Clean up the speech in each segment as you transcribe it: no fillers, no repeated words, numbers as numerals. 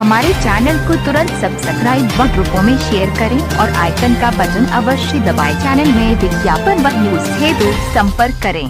हमारे चैनल को तुरंत सब्सक्राइब व ग्रुपों में शेयर करें और आइकन का बटन अवश्य दबाएं। चैनल में विज्ञापन व न्यूज हेतु संपर्क करें।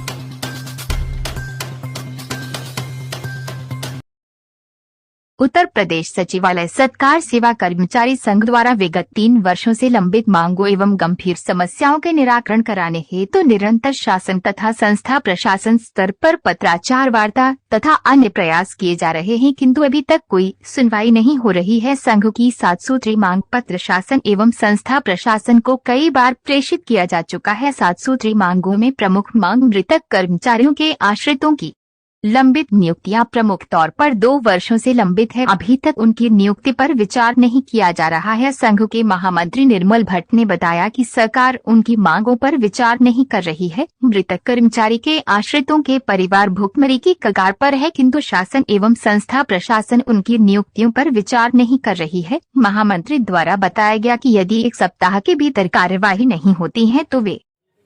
उत्तर प्रदेश सचिवालय सत्कार सेवा कर्मचारी संघ द्वारा विगत 3 वर्षों से लंबित मांगों एवं गंभीर समस्याओं के निराकरण कराने हेतु निरंतर शासन तथा संस्था प्रशासन स्तर पर पत्राचार वार्ता तथा अन्य प्रयास किए जा रहे हैं, किंतु अभी तक कोई सुनवाई नहीं हो रही है। संघ की 7 सूत्री मांग पत्र शासन एवं संस्था प्रशासन को कई बार प्रेषित किया जा चुका है। 7 सूत्री मांगों में प्रमुख मांग मृतक कर्मचारियों के आश्रितों की लंबित नियुक्तियां प्रमुख तौर पर 2 वर्षों से लंबित है। अभी तक उनकी नियुक्ति पर विचार नहीं किया जा रहा है। संघ के महामंत्री निर्मल भट्ट ने बताया कि सरकार उनकी मांगों पर विचार नहीं कर रही है। मृतक कर्मचारी के आश्रितों के परिवार भुखमरी की कगार पर है, किंतु शासन एवं संस्था प्रशासन उनकी नियुक्तियों पर विचार नहीं कर रही है। महामंत्री द्वारा बताया गया कि यदि 1 सप्ताह के भीतर कार्यवाही नहीं होती है तो वे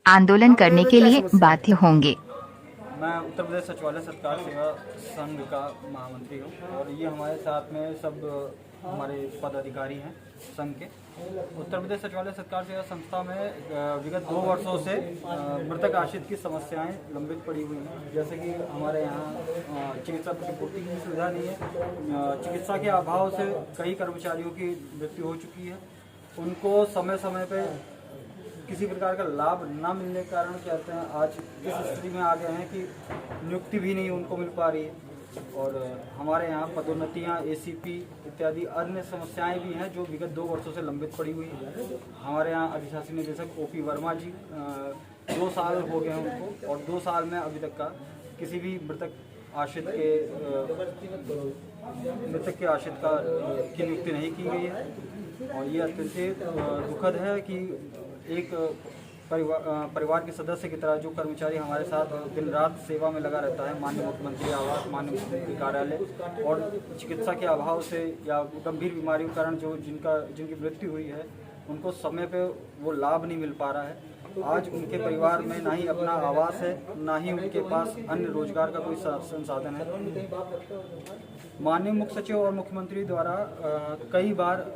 आंदोलन करने के लिए बाध्य होंगे। मैं उत्तर प्रदेश सचिवालय सत्कार सेवा संघ का महामंत्री हूँ और ये हमारे साथ में सब हमारे पदाधिकारी हैं संघ के। उत्तर प्रदेश सचिवालय सत्कार सेवा संस्था में विगत 2 वर्षों से मृतक आश्रित की समस्याएं लंबित पड़ी हुई हैं। जैसे कि हमारे यहाँ चिकित्सा प्रतिपूर्ति की सुविधा नहीं है, चिकित्सा के अभाव से कई कर्मचारियों की मृत्यु हो चुकी है। उनको समय समय पर किसी प्रकार का लाभ न मिलने के कारण कहते हैं आज इस स्थिति में आ गए हैं कि नियुक्ति भी नहीं उनको मिल पा रही है। और हमारे यहाँ पदोन्नतियाँ, एसीपी इत्यादि अन्य समस्याएं भी हैं जो विगत 2 वर्षों से लंबित पड़ी हुई है। हमारे यहाँ अधिशासी निदेशक ओपी वर्मा जी 2 साल हो गए हैं उनको, और 2 साल में अभी तक का किसी भी मृतक आश्रित की नियुक्ति नहीं की गई है। और ये अत्यंत दुखद है कि एक परिवार के सदस्य की तरह जो कर्मचारी हमारे साथ दिन रात सेवा में लगा रहता है, माननीय मुख्यमंत्री आवास, माननीय मुख्यमंत्री कार्यालय, और चिकित्सा के अभाव से या गंभीर बीमारियों के कारण जिनकी मृत्यु हुई है उनको समय पे वो लाभ नहीं मिल पा रहा है। आज उनके परिवार में ना ही अपना आवास है, ना ही उनके पास अन्य रोजगार का कोई संसाधन है। माननीय मुख्य सचिव और मुख्यमंत्री द्वारा कई बार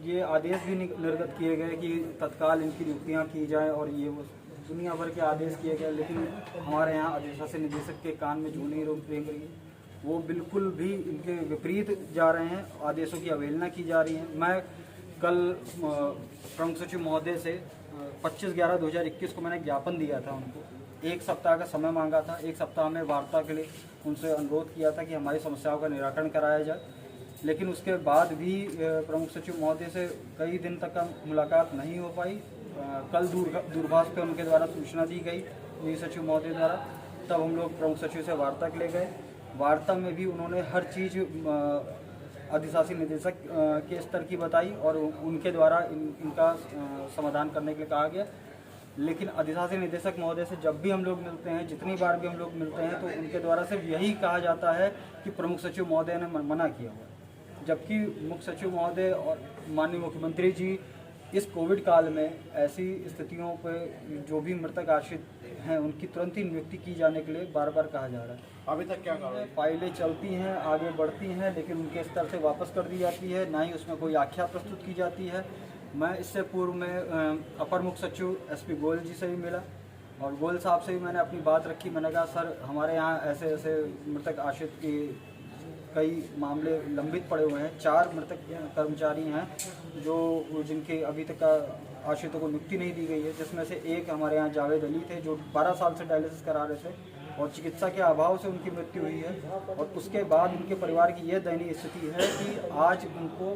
ये आदेश भी निर्गत किए गए कि तत्काल इनकी नियुक्तियाँ की जाए, और ये वो दुनिया भर के आदेश किए गए, लेकिन हमारे यहाँ अधिशासी निदेशक के कान में जू नहीं रेंग रही। वो बिल्कुल भी इनके विपरीत जा रहे हैं, आदेशों की अवहेलना की जा रही है। मैं कल प्रमुख सचिव महोदय से 25/11/2021 को मैंने ज्ञापन दिया था उनको, 1 सप्ताह का समय मांगा था। 1 सप्ताह में वार्ता के लिए उनसे अनुरोध किया था कि हमारी समस्याओं का निराकरण कराया जाए, लेकिन उसके बाद भी प्रमुख सचिव महोदय से कई दिन तक का मुलाकात नहीं हो पाई। कल दूरभाष पे उनके द्वारा सूचना दी गई गृह सचिव महोदय द्वारा, तब हम लोग प्रमुख सचिव से वार्ता के लिए गए। वार्ता में भी उन्होंने हर चीज़ अधिशासी निदेशक के स्तर की बताई और उनके द्वारा इनका समाधान करने के लिए कहा गया। लेकिन अधिशासी निदेशक महोदय से जब भी हम लोग मिलते हैं, जितनी बार भी हम लोग मिलते हैं, तो उनके द्वारा सिर्फ यही कहा जाता है कि प्रमुख सचिव महोदय ने मना किया हुआ, जबकि मुख्य सचिव महोदय और माननीय मुख्यमंत्री जी इस कोविड काल में ऐसी स्थितियों पर जो भी मृतक आश्रित हैं उनकी तुरंत ही नियुक्ति की जाने के लिए बार बार कहा जा रहा है। अभी तक क्या कारण है? फाइलें चलती हैं, आगे बढ़ती हैं, लेकिन उनके स्तर से वापस कर दी जाती है, ना ही उसमें कोई आख्या प्रस्तुत की जाती है। मैं इससे पूर्व में अपर मुख्य सचिव SP गोयल जी से भी मिला और गोयल साहब से भी मैंने अपनी बात रखी। मैंने कहा सर, हमारे यहाँ ऐसे ऐसे मृतक आश्रित की कई मामले लंबित पड़े हुए हैं। 4 मृतक कर्मचारी हैं जिनके अभी तक का आश्रितों को नियुक्ति नहीं दी गई है, जिसमें से एक हमारे यहाँ जावेद अली थे जो 12 साल से डायलिसिस करा रहे थे और चिकित्सा के अभाव से उनकी मृत्यु हुई है। और उसके बाद उनके परिवार की यह दयनीय स्थिति है कि आज उनको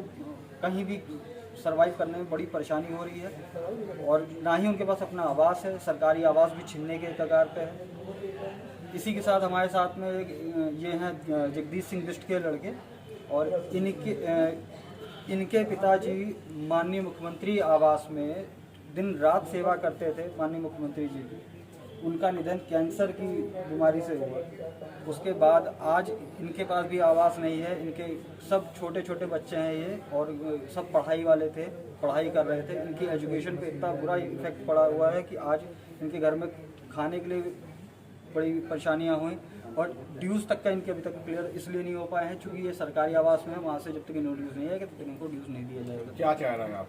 कहीं भी सर्वाइव करने में बड़ी परेशानी हो रही है, और ना ही उनके पास अपना आवास है, सरकारी आवास भी छीनने के कगार पे है। इसी के साथ हमारे साथ में ये हैं जगदीश सिंह बिष्ट के लड़के, और इनके पिताजी माननीय मुख्यमंत्री आवास में दिन रात सेवा करते थे। माननीय मुख्यमंत्री जी की उनका निधन कैंसर की बीमारी से हुआ। उसके बाद आज इनके पास भी आवास नहीं है। इनके सब छोटे छोटे बच्चे हैं ये, और सब पढ़ाई वाले थे, पढ़ाई कर रहे थे। इनकी एजुकेशन पे इतना बुरा इफेक्ट पड़ा हुआ है कि आज इनके घर में खाने के लिए बड़ी परेशानियां हुई। और ड्यूज़ तक का इनके अभी तक क्लियर इसलिए नहीं हो पाए हैं चूँकि ये सरकारी आवास में है, वहाँ से जब तक इन्होंने ड्यूज़ नहीं आएगा तब तक इनको ड्यूज़ नहीं दिया जाएगा। क्या चाह रहे हैं आप?